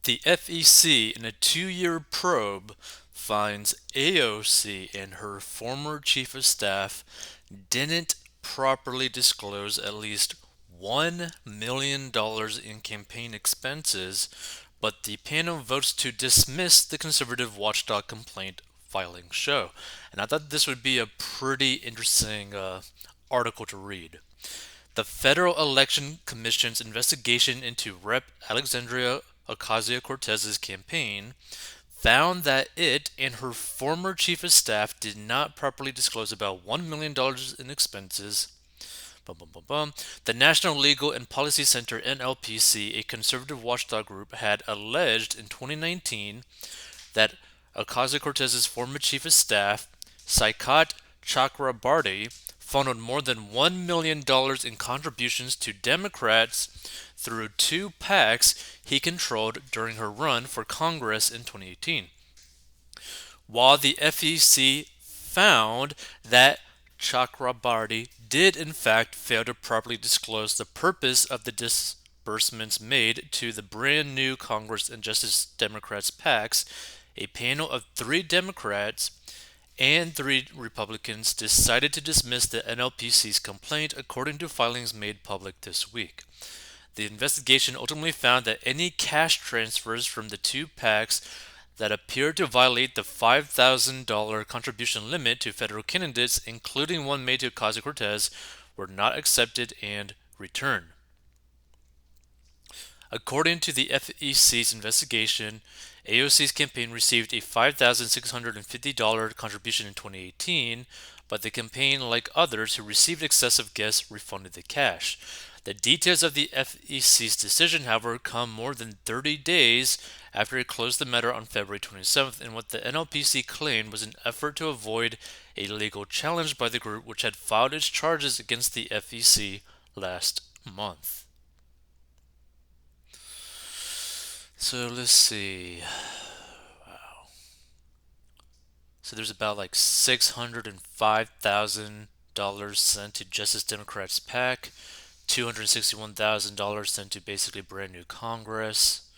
The FEC, in a 2-year probe, finds AOC and her former chief of staff didn't properly disclose at least $1 million in campaign expenses, but the panel votes to dismiss the conservative watchdog complaint filing show. And I thought this would be a pretty interesting article to read. The Federal Election Commission's investigation into Rep. Alexandria Ocasio-Cortez's campaign found that it and her former chief of staff did not properly disclose about $1 million in expenses. Bum, bum, bum, bum. The National Legal and Policy Center (NLPC), a conservative watchdog group, had alleged in 2019 that Ocasio-Cortez's former chief of staff, Saikat Chakrabarty, funneled more than $1 million in contributions to Democrats through two PACs he controlled during her run for Congress in 2018. While the FEC found that Chakrabarty did in fact fail to properly disclose the purpose of the disbursements made to the brand new Congress and Justice Democrats PACs, a panel of 3 Democrats and 3 Republicans decided to dismiss the NLPC's complaint, according to filings made public this week. The investigation ultimately found that any cash transfers from the two PACs that appeared to violate the $5,000 contribution limit to federal candidates, including one made to Ocasio-Cortez, were not accepted and returned. According to the FEC's investigation, AOC's campaign received a $5,650 contribution in 2018, but the campaign, like others who received excessive gifts, refunded the cash. The details of the FEC's decision, however, come more than 30 days after it closed the matter on February 27th in what the NLPC claimed was an effort to avoid a legal challenge by the group, which had filed its charges against the FEC last month. So let's see. Wow. So there's about like $605,000 sent to Justice Democrats PAC, $261,000 sent to basically brand new Congress.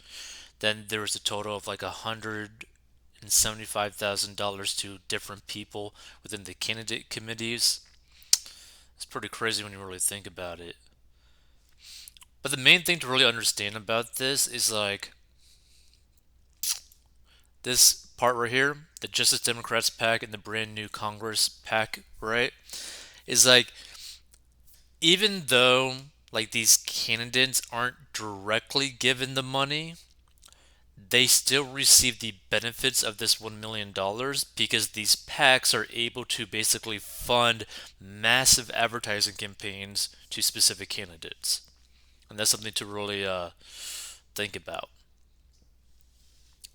Then there was a total of like $175,000 to different people within the candidate committees. It's pretty crazy when you really think about it. But the main thing to really understand about this is like this part right here, the Justice Democrats PAC and the brand new Congress PAC, right? Is like, even though like these candidates aren't directly given the money, they still receive the benefits of this $1 million because these PACs are able to basically fund massive advertising campaigns to specific candidates. And that's something to really think about.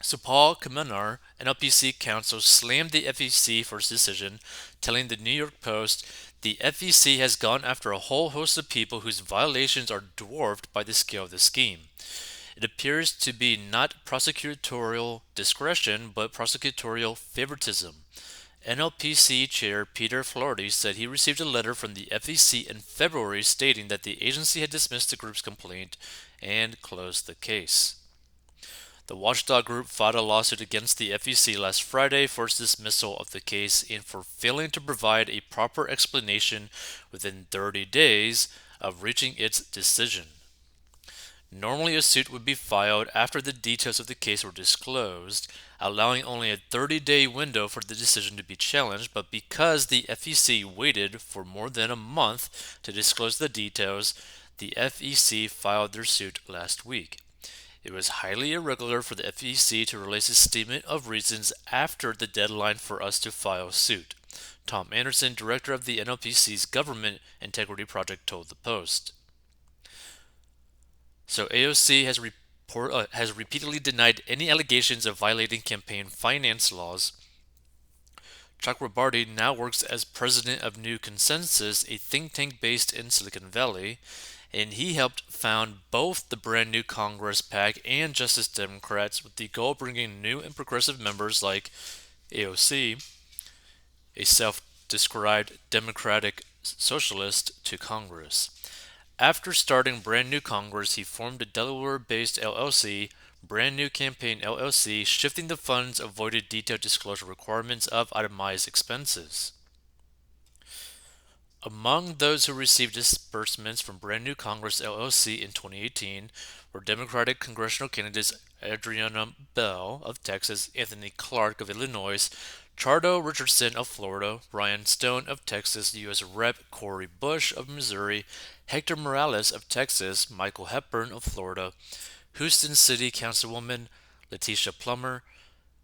So Paul Kamenar, NLPC counsel, slammed the FEC for its decision, telling the New York Post, "The FEC has gone after a whole host of people whose violations are dwarfed by the scale of the scheme. It appears to be not prosecutorial discretion, but prosecutorial favoritism." NLPC Chair Peter Flaherty said he received a letter from the FEC in February stating that the agency had dismissed the group's complaint and closed the case. The watchdog group filed a lawsuit against the FEC last Friday for its dismissal of the case and for failing to provide a proper explanation within 30 days of reaching its decision. Normally, a suit would be filed after the details of the case were disclosed, allowing only a 30-day window for the decision to be challenged, but because the FEC waited for more than a month to disclose the details, the FEC filed their suit last week. It was highly irregular for the FEC to release a statement of reasons after the deadline for us to file suit, Tom Anderson, director of the NLPC's Government Integrity Project, told the Post. So AOC has repeatedly denied any allegations of violating campaign finance laws. Chakrabarty now works as president of New Consensus, a think tank based in Silicon Valley, and he helped found both the brand new Congress PAC and Justice Democrats with the goal of bringing new and progressive members like AOC, a self-described democratic socialist, to Congress. After starting brand new Congress, he formed a Delaware-based LLC, Brand New Campaign LLC, shifting the funds avoided detailed disclosure requirements of itemized expenses. Among those who received disbursements from Brand New Congress LLC in 2018 were Democratic congressional candidates Adriana Bell of Texas, Anthony Clark of Illinois, Chardo Richardson of Florida, Ryan Stone of Texas, U.S. Rep. Cory Bush of Missouri, Hector Morales of Texas, Michael Hepburn of Florida, Houston City Councilwoman Letitia Plummer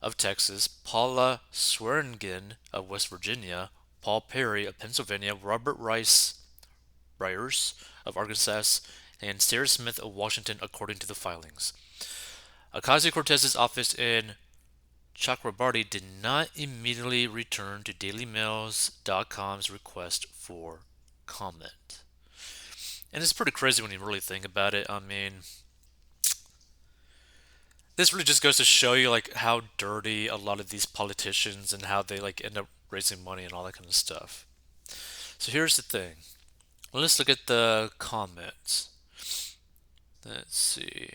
of Texas, Paula Swearengin of West Virginia, Paul Perry of Pennsylvania, Robert Ryers of Arkansas, and Sarah Smith of Washington, according to the filings. Ocasio Cortez's office in Chakrabarti did not immediately return to DailyMails.com's request for comment. And it's pretty crazy when you really think about it. I mean, this really just goes to show you like how dirty a lot of these politicians and how they like end up raising money and all that kind of stuff. So here's the thing. Let's look at the comments. Let's see.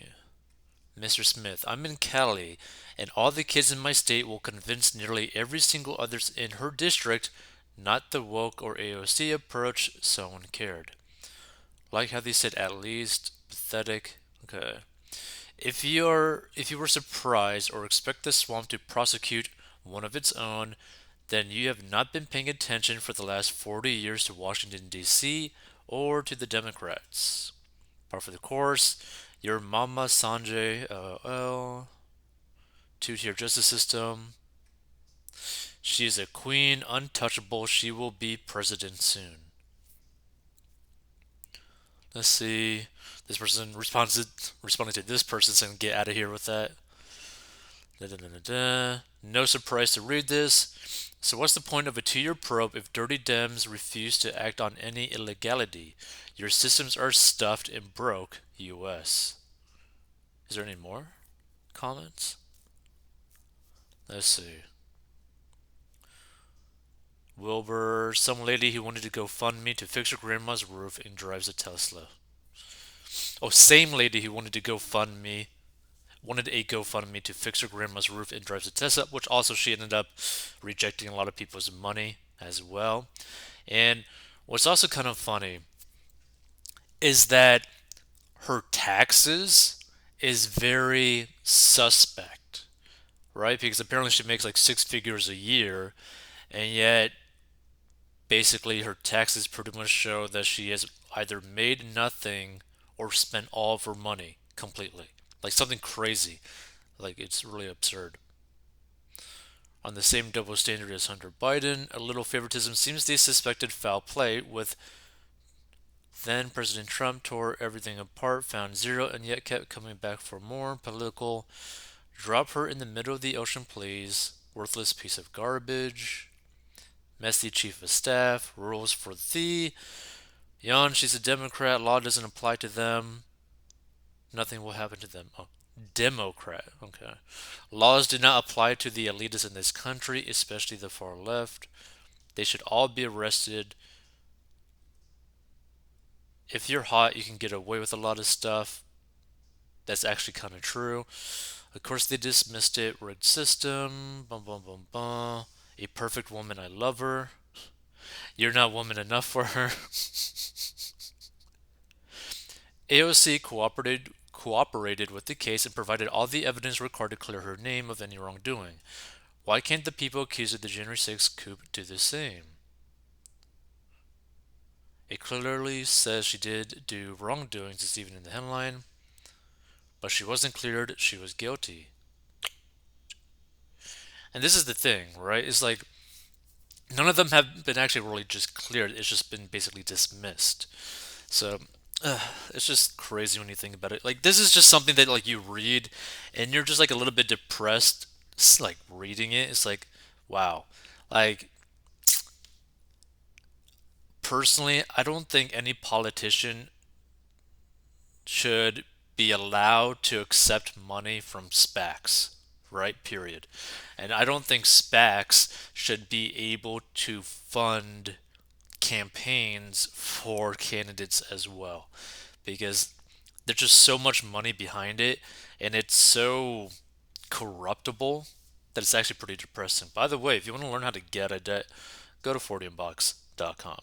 Mr. Smith, I'm in Cali, and all the kids in my state will convince nearly every single others in her district not the woke or AOC approach someone cared. Like how they said at least, pathetic. Okay. If you were surprised or expect the swamp to prosecute one of its own, then you have not been paying attention for the last 40 years to Washington D.C. or to the Democrats. Par for the course, your mama Sanjay LOL, two-tier justice system. She is a queen, untouchable. She will be president soon. Let's see. This person responded to this person saying, "Get out of here with that." Da, da, da, da, da. No surprise to read this. So, what's the point of a 2 year probe if dirty Dems refuse to act on any illegality? Your systems are stuffed and broke, US. Is there any more comments? Let's see. Wilbur, some lady who wanted to go fund me to fix her grandma's roof and drives a Tesla. Oh, same lady who wanted to go fund me wanted a GoFundMe to fix her grandma's roof and drives a Tesla, which also she ended up rejecting a lot of people's money as well. And what's also kind of funny is that her taxes is very suspect, right? Because apparently she makes like 6 figures a year, and yet basically her taxes pretty much show that she has either made nothing or spent all of her money completely. Like something crazy. Like it's really absurd. On the same double standard as Hunter Biden, a little favoritism seems the suspected foul play, with then President Trump tore everything apart, found zero, and yet kept coming back for more. Political. Drop her in the middle of the ocean, please. Worthless piece of garbage. Messy chief of staff. Rules for thee. Yon, she's a Democrat. Law doesn't apply to them. Nothing will happen to them. Oh, Democrat. Okay. Laws do not apply to the elitists in this country, especially the far left. They should all be arrested. If you're hot, you can get away with a lot of stuff. That's actually kind of true. Of course, they dismissed it. Rigged system. Bum bum bum bum. A perfect woman. I love her. You're not woman enough for her. AOC cooperated with the case and provided all the evidence required to clear her name of any wrongdoing. Why can't the people accused of the January 6th coup do the same? It clearly says she did do wrongdoings, it's even in the headline, but she wasn't cleared, she was guilty. And this is the thing, right? It's like none of them have been actually really just cleared, it's just been basically dismissed. So it's just crazy when you think about it. Like this is just something that like you read and you're just like a little bit depressed like reading it. It's like wow. Like personally, I don't think any politician should be allowed to accept money from SPACs, right? Period. And I don't think SPACs should be able to fund campaigns for candidates as well, because there's just so much money behind it, and it's so corruptible that it's actually pretty depressing. By the way, if you want to learn how to get a debt, go to 40inbox.com.